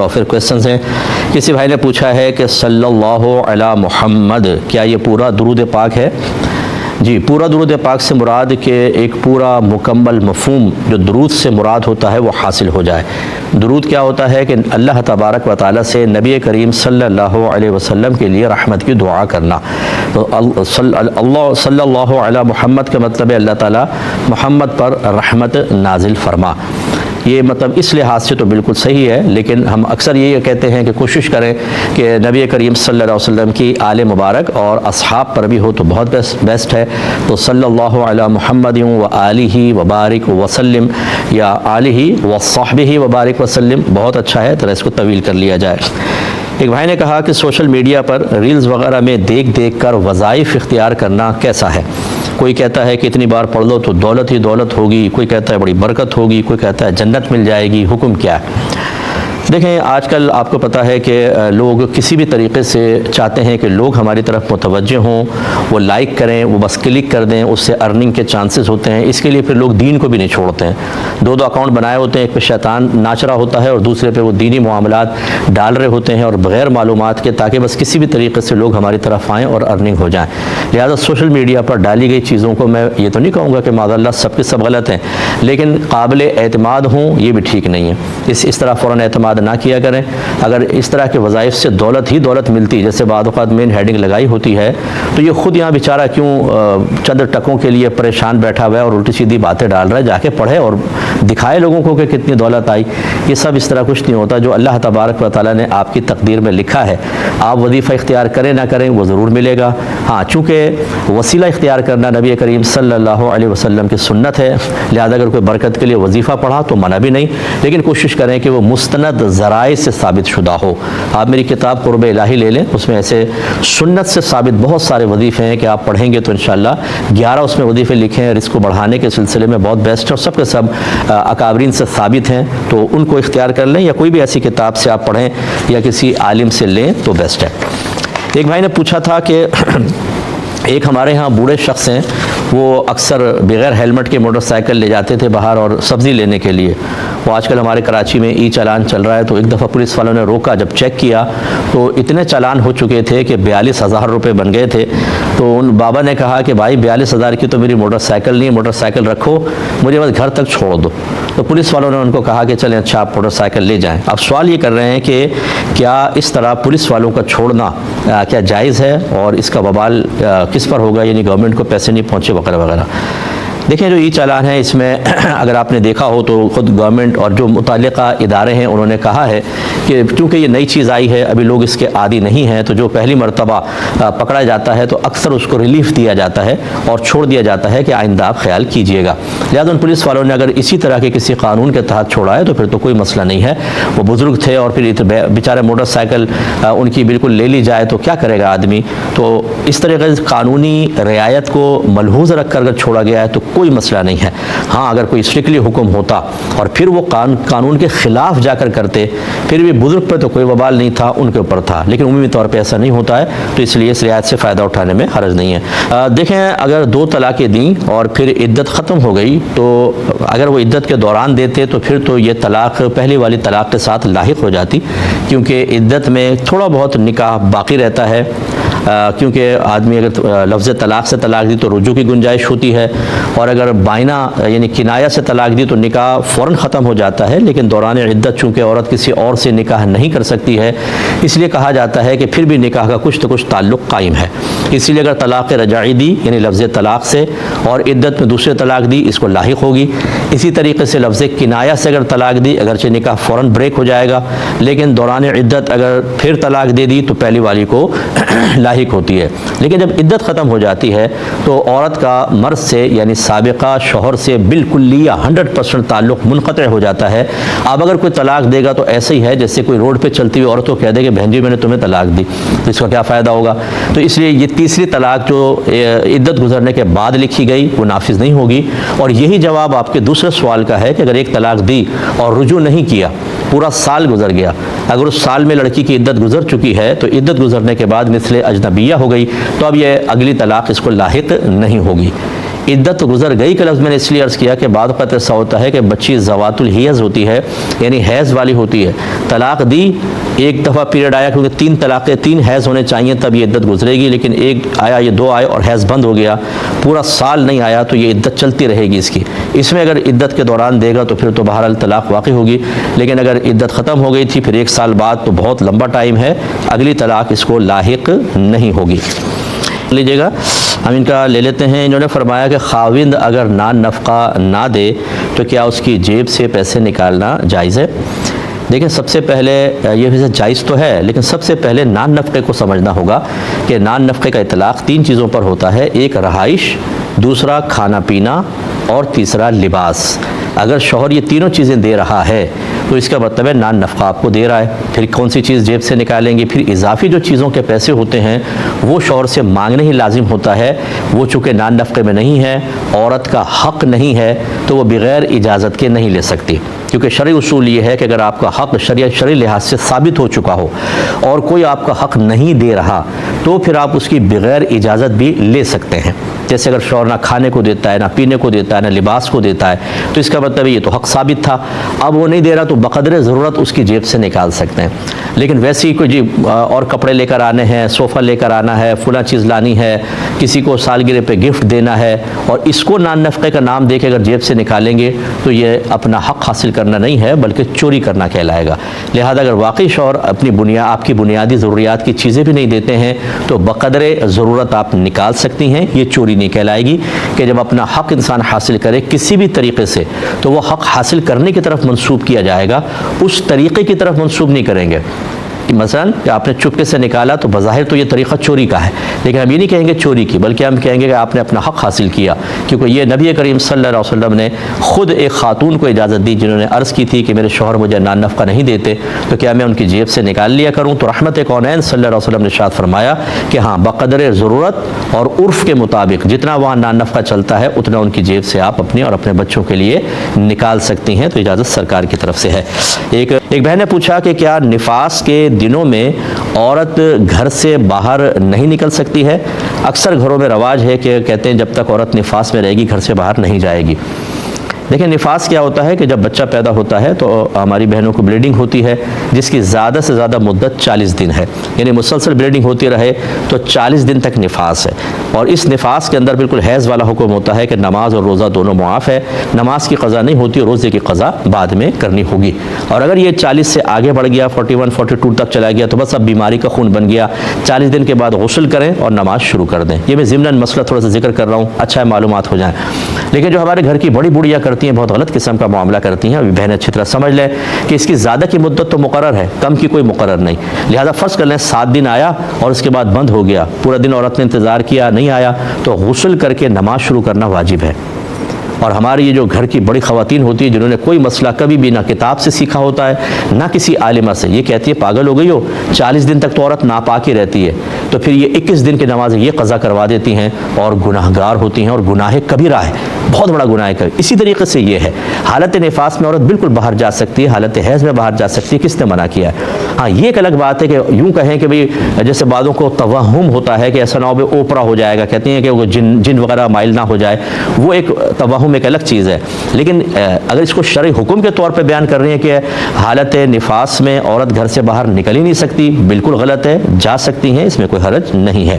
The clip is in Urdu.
اور پھر کویسچنز ہیں. کسی بھائی نے پوچھا ہے کہ صلی اللہ علی محمد کیا یہ پورا درود پاک ہے؟ جی، پورا درود پاک سے مراد کہ ایک پورا مکمل مفہوم جو درود سے مراد ہوتا ہے وہ حاصل ہو جائے. درود کیا ہوتا ہے کہ اللہ تبارک و تعالیٰ سے نبی کریم صلی اللہ علیہ وسلم کے لیے رحمت کی دعا کرنا. تو صلی اللہ علی محمد کا مطلب ہے اللہ تعالیٰ محمد پر رحمت نازل فرما. یہ مطلب اس لحاظ سے تو بالکل صحیح ہے، لیکن ہم اکثر یہ کہتے ہیں کہ کوشش کریں کہ نبی کریم صلی اللہ علیہ وسلم کی آل مبارک اور اصحاب پر بھی ہو تو بہت بیسٹ ہے. تو صلی اللہ علی محمد و آلہ وبارک وسلم یا آلہ وصحبہ وبارک وسلم بہت اچھا ہے، ذرا اس کو طویل کر لیا جائے. ایک بھائی نے کہا کہ سوشل میڈیا پر ریلز وغیرہ میں دیکھ کر وظائف اختیار کرنا کیسا ہے؟ کوئی کہتا ہے کہ اتنی بار پڑھ لو تو دولت ہی دولت ہوگی، کوئی کہتا ہے بڑی برکت ہوگی، کوئی کہتا ہے جنت مل جائے گی. حکم کیا ہے؟ دیکھیں، آج کل آپ کو پتہ ہے کہ لوگ کسی بھی طریقے سے چاہتے ہیں کہ لوگ ہماری طرف متوجہ ہوں، وہ لائک کریں، وہ بس کلک کر دیں، اس سے ارننگ کے چانسز ہوتے ہیں. اس کے لیے پھر لوگ دین کو بھی نہیں چھوڑتے ہیں. دو اکاؤنٹ بنائے ہوتے ہیں، ایک پہ شیطان ناچ رہا ہوتا ہے اور دوسرے پہ وہ دینی معاملات ڈال رہے ہوتے ہیں اور بغیر معلومات کے، تاکہ بس کسی بھی طریقے سے لوگ ہماری طرف آئیں اور ارننگ ہو جائیں. لہٰذا سوشل میڈیا پر ڈالی گئی چیزوں کو میں یہ تو نہیں کہوں گا کہ معاذ اللہ سب کے سب غلط ہیں، لیکن قابل اعتماد ہوں یہ بھی ٹھیک نہیں ہے. اس طرح فوراً اعتماد نہ کیا کریں. اگر اس طرح کے وظائف سے دولت ہی دولت ملتی، جیسے بعض اوقات مین ہیڈنگ لگائی ہوتی ہے، تو یہ خود یہاں بیچارہ کیوں چند ٹکوں کے لیے پریشان بیٹھا ہوا ہے اور الٹی سیدھی باتیں ڈال رہا ہے؟ جا کے پڑھے اور دکھائے لوگوں کو کہ کتنی دولت آئی. یہ سب اس طرح کچھ نہیں ہوتا. جو اللہ تبارک و تعالیٰ نے آپ کی تقدیر میں لکھا ہے، آپ وظیفہ اختیار کریں نہ کریں وہ ضرور ملے گا. ہاں، چونکہ وسیلہ اختیار کرنا نبی کریم صلی اللہ علیہ وسلم کی سنت ہے، لہذا اگر کوئی برکت کے لیے وظیفہ پڑھا تو منع بھی نہیں، لیکن کوشش کریں کہ وہ مستند ذرائع سے ثابت شدہ ہو. آپ میری کتاب قرب الہی لے لیں، اس میں ایسے سنت سے ثابت بہت سارے وظیفے ہیں کہ آپ پڑھیں گے تو انشاءاللہ 11 اس میں وظیفے لکھے ہیں رزق کو بڑھانے کے سلسلے میں، بہت بیسٹ ہے اور سب کے سب اکابرین سے ثابت ہیں. تو ان کو اختیار کر لیں، یا کوئی بھی ایسی کتاب سے آپ پڑھیں یا کسی عالم سے لیں تو بیسٹ ہے. ایک بھائی نے پوچھا تھا کہ ایک ہمارے ہاں بوڑھے شخص ہیں، وہ اکثر بغیر ہیلمٹ کے موٹر سائیکل لے جاتے تھے باہر اور سبزی لینے کے لیے. وہ آج کل ہمارے کراچی میں ای چالان چل رہا ہے، تو ایک دفعہ پولیس والوں نے روکا. جب چیک کیا تو اتنے چالان ہو چکے تھے کہ 42,000 روپے بن گئے تھے. تو ان بابا نے کہا کہ بھائی 42,000 کی تو میری موٹر سائیکل نہیں ہے، موٹر سائیکل رکھو، مجھے بس گھر تک چھوڑ دو. تو پولیس والوں نے ان کو کہا کہ چلیں اچھا آپ موٹر سائیکل لے جائیں. اب سوال یہ کر رہے ہیں کہ کیا اس طرح پولیس والوں کا چھوڑنا کیا جائز ہے اور اس کا وبال کس پر ہوگا، یعنی گورنمنٹ کو پیسے نہیں پہنچے وغیرہ وغیرہ. دیکھیں، جو ای چالان ہے اس میں اگر آپ نے دیکھا ہو تو خود گورنمنٹ اور جو متعلقہ ادارے ہیں انہوں نے کہا ہے کہ چونکہ یہ نئی چیز آئی ہے، ابھی لوگ اس کے عادی نہیں ہیں، تو جو پہلی مرتبہ پکڑا جاتا ہے تو اکثر اس کو ریلیف دیا جاتا ہے اور چھوڑ دیا جاتا ہے کہ آئندہ آپ خیال کیجئے گا. لہٰذا ان پولیس والوں نے اگر اسی طرح کے کسی قانون کے تحت چھوڑا ہے تو پھر تو کوئی مسئلہ نہیں ہے. وہ بزرگ تھے اور پھر بیچارے موٹر سائیکل ان کی بالکل لے لی جائے تو کیا کرے گا آدمی. تو اس طریقے سے قانونی رعایت کو ملحوظ رکھ کر اگر چھوڑا گیا ہے تو کوئی مسئلہ نہیں ہے. ہاں، اگر کوئی اسٹرکٹلی حکم ہوتا اور پھر وہ قانون کے خلاف جا کر کرتے، پھر بھی بزرگ پہ تو کوئی وبال نہیں تھا، ان کے اوپر تھا، لیکن عمومی طور پہ ایسا نہیں ہوتا ہے، تو اس لیے اس رعایت سے فائدہ اٹھانے میں حرج نہیں ہے. دیکھیں، اگر 2 طلاقیں دیں اور پھر عدت ختم ہو گئی تو اگر وہ عدت کے دوران دیتے تو پھر تو یہ طلاق پہلی والی طلاق کے ساتھ لاحق ہو جاتی، کیونکہ عدت میں تھوڑا بہت نکاح باقی رہتا ہے. کیونکہ آدمی اگر لفظ طلاق سے طلاق دی تو رجوع کی گنجائش ہوتی ہے، اور اگر بائنا یعنی کنایہ سے طلاق دی تو نکاح فوراً ختم ہو جاتا ہے. لیکن دوران عدت چونکہ عورت کسی اور سے نکاح نہیں کر سکتی ہے، اس لیے کہا جاتا ہے کہ پھر بھی نکاح کا کچھ تو کچھ تعلق قائم ہے. اسی لیے اگر طلاق رجعی دی یعنی لفظ طلاق سے اور عدت میں دوسرے طلاق دی، اس کو لاحق ہوگی. اسی طریقے سے لفظ کنایہ سے اگر طلاق دی، اگرچہ نکاح فوراً بریک ہو جائے گا، لیکن دوران عدت اگر پھر طلاق دے دی تو پہلی والی کو لاحق ہوتی ہے. لیکن جب عدت ختم ہو جاتی ہے تو عورت کا مرد سے یعنی سابقہ شوہر سے بالکلیہ 100% تعلق منقطع ہو جاتا ہے. اب اگر کوئی طلاق دے گا تو ایسے ہی ہے جیسے کوئی روڈ پہ چلتی ہوئی عورت کو کہہ دے کہ بہن جی میں نے تمہیں طلاق دی، تو اس کا کیا فائدہ ہوگا. تو اس لیے یہ تیسری طلاق جو عدت گزرنے کے بعد لکھی گئی وہ نافذ نہیں ہوگی. اور یہی جواب آپ کے دوسرے سوال کا ہے کہ اگر ایک طلاق دی اور رجوع نہیں کیا، پورا سال گزر گیا، اگر اس سال میں لڑکی کی عدت گزر چکی ہے تو عدت گزرنے کے بعد مثل اجنبیہ ہو گئی، تو اب یہ اگلی طلاق اس کو لاحق نہیں ہوگی. عدت گزر گئی کا لفظ میں نے اس لیے عرض کیا کہ بعض اوقات ایسا ہوتا ہے کہ بچی ذوات الحیض ہوتی ہے، یعنی حیض والی ہوتی ہے، طلاق دی، ایک دفعہ پیریڈ آیا، کیونکہ 3 طلاقیں 3 حیض ہونے چاہیے تب یہ عدت گزرے گی، لیکن ایک آیا، یہ 2 آئے اور حیض بند ہو گیا، پورا سال نہیں آیا تو یہ عدت چلتی رہے گی اس کی۔ اس میں اگر عدت کے دوران دے گا تو پھر تو بہرحال طلاق واقع ہوگی، لیکن اگر عدت ختم ہو گئی تھی پھر 1 سال بعد تو بہت لمبا ٹائم ہے، اگلی طلاق اس کو لاحق نہیں ہوگی۔ لیجیے گا، ہم ان کا لے لیتے ہیں۔ انہوں نے فرمایا کہ خاوند اگر نان نفقہ نہ دے تو کیا اس کی جیب سے پیسے نکالنا جائز ہے؟ دیکھیں، سب سے پہلے یہ ویسے جائز تو ہے، لیکن سب سے پہلے نان نفقے کو سمجھنا ہوگا کہ نان نفقے کا اطلاق 3 چیزوں پر ہوتا ہے، ایک رہائش، دوسرا کھانا پینا اور تیسرا لباس۔ اگر شوہر یہ تینوں چیزیں دے رہا ہے تو اس کا مطلب ہے نان نفقہ آپ کو دے رہا ہے۔ پھر کون سی چیز جیب سے نکالیں گے؟ پھر اضافی جو چیزوں کے پیسے ہوتے ہیں وہ شوہر سے مانگنے ہی لازم ہوتا ہے، وہ چونکہ نان نفقے میں نہیں ہے، عورت کا حق نہیں ہے، تو وہ بغیر اجازت کے نہیں لے سکتی، کیونکہ شرعی اصول یہ ہے کہ اگر آپ کا حق شرعی لحاظ سے ثابت ہو چکا ہو اور کوئی آپ کا حق نہیں دے رہا تو پھر آپ اس کی بغیر اجازت بھی لے سکتے ہیں۔ جیسے اگر شوہر نہ کھانے کو دیتا ہے، نہ پینے کو دیتا ہے، نہ لباس کو دیتا ہے، تو اس کا مطلب یہ تو حق ثابت تھا، اب وہ نہیں دے رہا تو بقدر ضرورت اس کی جیب سے نکال سکتے ہیں۔ لیکن ویسے ہی کوئی اور کپڑے لے کر آنے ہیں، صوفہ لے کر آنا ہے، فلاں چیز لانی ہے، کسی کو سالگرہ پہ گفٹ دینا ہے، اور اس کو نان نفقے کا نام دے کے اگر جیب سے نکالیں گے تو یہ اپنا حق حاصل کرنا نہیں ہے بلکہ چوری کرنا کہلائے گا۔ لہذا اگر واقعی شوہر آپ کی بنیادی ضروریات کی چیزیں بھی نہیں دیتے ہیں تو بقدر ضرورت آپ نکال سکتی ہیں، یہ چوری نہیں کہلائے گی۔ کہ جب اپنا حق انسان حاصل کرے کسی بھی طریقے سے تو وہ حق حاصل کرنے کی طرف منسوب کیا جائے گا، اس طریقے کی طرف منسوب نہیں کریں گے۔ مثلا کہ آپ نے چپکے سے نکالا تو بظاہر تو یہ طریقہ چوری کا ہے، لیکن ہم یہ نہیں کہیں گے چوری کی، بلکہ ہم کہیں گے کہ آپ نے اپنا حق حاصل کیا، کیونکہ یہ نبی کریم صلی اللہ علیہ وسلم نے خود ایک خاتون کو اجازت دی جنہوں نے عرض کی تھی کہ میرے شوہر مجھے نان نفقہ نہیں دیتے تو کیا میں ان کی جیب سے نکال لیا کروں؟ تو رحمت کونین صلی اللہ علیہ وسلم نے ارشاد فرمایا کہ ہاں، بقدر ضرورت اور عرف کے مطابق جتنا وہاں نان نفقہ چلتا ہے اتنا ان کی جیب سے آپ اپنے اور اپنے بچوں کے لیے نکال سکتی ہیں، تو اجازت سرکار کی طرف سے ہے۔ ایک بہن نے پوچھا کہ کیا نفاس کے دنوں میں عورت گھر سے باہر نہیں نکل سکتی ہے؟ اکثر گھروں میں رواج ہے کہ کہتے ہیں جب تک عورت نفاس میں رہے گی گھر سے باہر نہیں جائے گی۔ دیکھیں، نفاس کیا ہوتا ہے کہ جب بچہ پیدا ہوتا ہے تو ہماری بہنوں کو بلیڈنگ ہوتی ہے جس کی زیادہ سے زیادہ مدت 40 دن ہے، یعنی مسلسل بلیڈنگ ہوتی رہے تو 40 دن تک نفاس ہے، اور اس نفاس کے اندر بالکل حیض والا حکم ہوتا ہے کہ نماز اور روزہ دونوں معاف ہے، نماز کی قضا نہیں ہوتی، روزے کی قضا بعد میں کرنی ہوگی۔ اور اگر یہ 40 سے آگے بڑھ گیا، 41 42 تک چلا گیا تو بس اب بیماری کا خون بن گیا، 40 دن کے بعد غسل کریں اور نماز شروع کر دیں۔ یہ میں ضمناً مسئلہ تھوڑا سا ذکر کر رہا ہوں، اچھا ہے معلومات ہو جائیں۔ لیکن جو ہمارے گھر کی بڑی بوڑھیاں کرتی ہیں، بہت غلط قسم کا معاملہ کرتی ہیں، ابھی بہنیں اچھی طرح سمجھ لیں کہ اس کی زیادہ کی مدت تو مقرر ہے، کم کی کوئی مقرر نہیں، لہذا فرض کر لیں 7 دن آیا اور اس کے بعد بند ہو گیا، پورا دن عورت نے انتظار کیا نہیں آیا تو غسل کر کے نماز شروع کرنا واجب ہے۔ اور ہماری یہ جو گھر کی بڑی خواتین ہوتی ہیں جنہوں نے کوئی مسئلہ کبھی بھی نہ کتاب سے سیکھا ہوتا ہے نہ کسی عالمہ سے، یہ کہتی ہے پاگل ہو گئی ہو، 40 دن تک تو عورت ناپاک ہی رہتی ہے، تو پھر یہ 21 دن کی نماز یہ قضا کروا دیتی ہیں اور گناہ گار ہوتی ہیں، اور گناہ کبیرہ ہے، بہت بڑا گناہ ہے۔ اسی طریقے سے یہ ہے، حالت نفاس میں عورت بالکل باہر جا سکتی ہے، حالت حیض میں باہر جا سکتی ہے، کس نے منع کیا ہے؟ ہاں، یہ ایک الگ بات ہے کہ یوں کہیں کہ بھئی جیسے بعضوں کو توہم ہوتا ہے کہ ایسا نہ ہو کہ اوپرا ہو جائے گا، کہتے ہیں کہ وہ جن وغیرہ مائل نہ ہو جائے، وہ ایک توہم ایک الگ چیز ہے، لیکن اگر اس کو شرعی حکم کے طور پہ بیان کر رہی ہیں کہ حالت نفاس میں عورت گھر سے باہر نکل ہی نہیں سکتی، بالکل غلط ہے، جا سکتی ہیں، اس میں کوئی حرج نہیں ہے۔